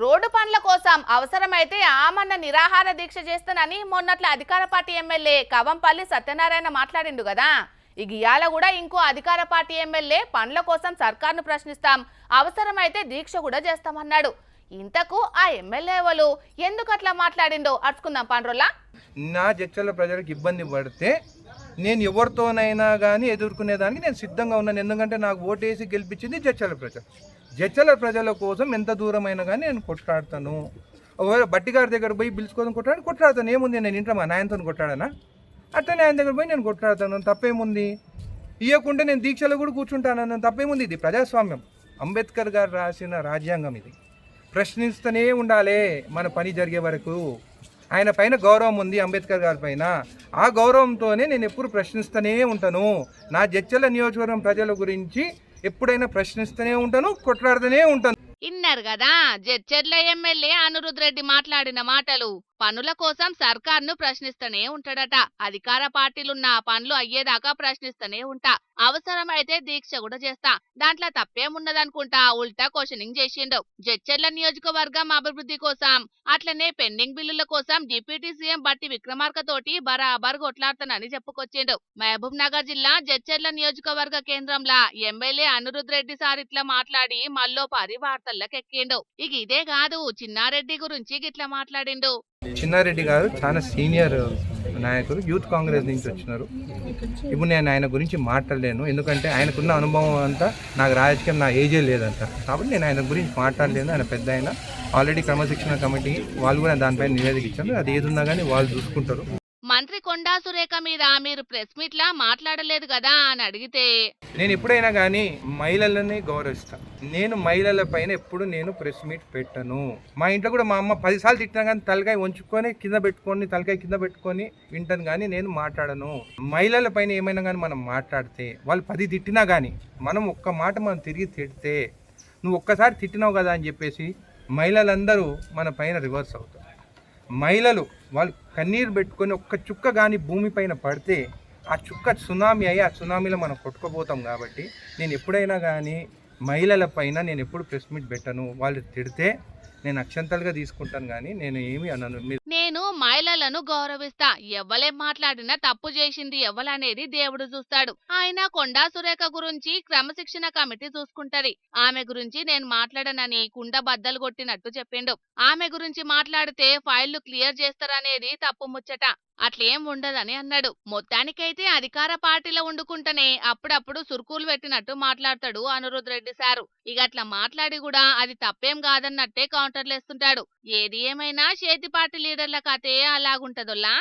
Road పనుల కోసం అవసరమైతే ఆమన్న నిరాహార దీక్ష చేస్తానని మొన్నట్ల అధికార పార్టీ ఎమ్మెల్యే కవంపల్లి సత్యనారాయణ మాట్లాడిండు కదా. ఇయాల కూడా ఇంకో అధికార పార్టీ ఎమ్మెల్యే పనుల కోసం సర్కార్ను ప్రశ్నిస్తాం, అవసరమైతే దీక్ష కూడా చేస్తామన్నాడు. ఇంతకు ఆ ఎమ్మెల్యే వాళ్ళు ఎందుకు అట్లా మాట్లాడిండో అడుచుకుందాం పండ్రోలా. నా జడ్చర్ల ప్రజలకు ఇబ్బంది పడితే నేను ఎవరితోనైనా కానీ ఎదుర్కొనేదానికి నేను సిద్ధంగా ఉన్నాను. ఎందుకంటే నాకు ఓటేసి గెలిపించింది జడ్చర్ల ప్రజలు. జడ్చర్ల ప్రజల కోసం ఎంత దూరమైనా కానీ నేను కొట్లాడతాను. ఒకవేళ బట్టి గారి దగ్గర పోయి పిలుచుకొని కొట్లాడతాను. ఏముంది, నేను ఇంట్లో మా నాయనతో కొట్లాడానా? అట్లనే ఆయన దగ్గర పోయి నేను కొట్లాడతాను. తప్పేముంది? ఇవ్వకుంటే నేను దీక్షలో కూడా కూర్చుంటాను. తప్పేముంది? ఇది ప్రజాస్వామ్యం. అంబేద్కర్ గారు రాసిన రాజ్యాంగం ఇది. ప్రశ్నిస్తూనే ఉండాలి మన పని జరిగే వరకు. ఆయన పైన గౌరవం ఉంది, అంబేద్కర్ గారి పైన. ఆ గౌరవంతోనే నేను ఎప్పుడు ప్రశ్నిస్తూనే ఉంటాను. నా జడ్చర్ల నియోజకవర్గం ప్రజల గురించి ఎప్పుడైనా ప్రశ్నిస్తూనే ఉంటాను, కొట్లాడుతూనే ఉంటాను. ఇన్నారు కదా జడ్చర్ల ఎమ్మెల్యే అనిరుద్ రెడ్డి మాట్లాడిన మాటలు. పనుల కోసం సర్కార్ను ప్రశ్నిస్తూనే ఉంటాడట. అధికార పార్టీలున్న పనులు అయ్యేదాకా ప్రశ్నిస్తూనే ఉంటా, అవసరమైతే దీక్ష కూడా చేస్తా, దాంట్లో తప్పేమున్నదనుకుంటా ఉల్టా క్వశ్చనింగ్ చేసిండు. జడ్చర్ల నియోజకవర్గం అభివృద్ధి కోసం, అట్లనే పెండింగ్ బిల్లుల కోసం డిప్యూటీ సీఎం బట్టి విక్రమార్క తోటి బరాబర్ కొట్లాడతానని చెప్పుకొచ్చిండు. మహబూబ్ నగర్ జిల్లా జడ్చర్ల నియోజకవర్గ కేంద్రంలో ఎమ్మెల్యే అనిరుద్ రెడ్డి సార్ ఇట్లా మాట్లాడి మళ్ళో 10 వార్తల్లోకెక్కిండు. ఇదే కాదు, చిన్నారెడ్డి గురించి గిట్లా మాట్లాడిండు. చిన్నారెడ్డి గారు చాలా సీనియర్ నాయకులు, యూత్ కాంగ్రెస్ నుంచి వచ్చినారు. ఇప్పుడు నేను ఆయన గురించి మాట్లాడలేను, ఎందుకంటే ఆయనకున్న అనుభవం అంతా నాకు రాజకీయం నా ఏజే లేదంట. కాబట్టి నేను ఆయన గురించి మాట్లాడలేను. ఆయన పెద్ద ఆయన, ఆల్రెడీ క్రమశిక్షణ కమిటీ వాళ్ళు కూడా దానిపైన నివేదిక ఇచ్చారు. అది ఏది ఉన్నా కానీ వాళ్ళు చూసుకుంటారు. మంత్రి కొండా సురేఖ మీద మీరు ప్రెస్ మీట్ లా మాట్లాడలేదు కదా అని అడిగితే, నేను ఎప్పుడైనా కానీ మహిళలని గౌరవిస్తాను. నేను మహిళల పైన ఎప్పుడు నేను ప్రెస్ మీట్ పెట్టను. మా ఇంట్లో కూడా మా అమ్మ 10 సార్లు తిట్టినా కానీ తలకాయ వంచుకొని కింద పెట్టుకొని, తలకాయ కింద పెట్టుకొని వింటాను, కానీ నేను మాట్లాడను. మహిళల పైన ఏమైనా కానీ మనం మాట్లాడితే, వాళ్ళు 10 తిట్టినా కానీ మనం ఒక్క మాట మనం తిరిగి తిడితే, నువ్వు ఒక్కసారి తిట్టినావు కదా అని చెప్పేసి మహిళలందరూ మన పైన రివర్స్ అవుతారు. మహిళలు వాళ్ళు కన్నీరు పెట్టుకొని ఒక్క చుక్క కానీ భూమిపైన పడితే ఆ చుక్క సునామీ అయ్యి ఆ సునామీలో మనం కొట్టుకుపోతాం. కాబట్టి నేను ఎప్పుడైనా కానీ మహిళల పైన నేను ఎప్పుడు ప్రెస్ మీట్ పెట్టను. వాళ్ళు తిడితే నేను అక్షంతలుగా తీసుకుంటాను, కానీ నేను ఏమి అనను. నేను మహిళలను గౌరవిస్తా, ఎవ్వలేం మాట్లాడినా తప్పు చేసింది ఎవ్వలనేది దేవుడు చూస్తాడు. ఆయన కొండా సురేఖ గురించి క్రమశిక్షణ కమిటీ చూసుకుంటది. ఆమె గురించి నేను మాట్లాడనని కుండ బద్దలు కొట్టినట్టు చెప్పిండు. ఆమె గురించి మాట్లాడితే ఫైళ్లు క్లియర్ చేస్తారనేది తప్పు ముచ్చట, అట్లేం ఉండదని అన్నాడు. మొత్తానికైతే అధికార పార్టీలో వండుకుంటేనే అప్పుడప్పుడు సురుకులు పెట్టినట్టు మాట్లాడతాడు అనిరుద్ రెడ్డి సారు. అట్లా మాట్లాడి కూడా అది తప్పేం కాదన్నట్టే కౌంటర్లేస్తుంటాడు. ఏది ఏమైనా చేతి పార్టీ లీడర్ల కథే అలాగుంటదోల్లా.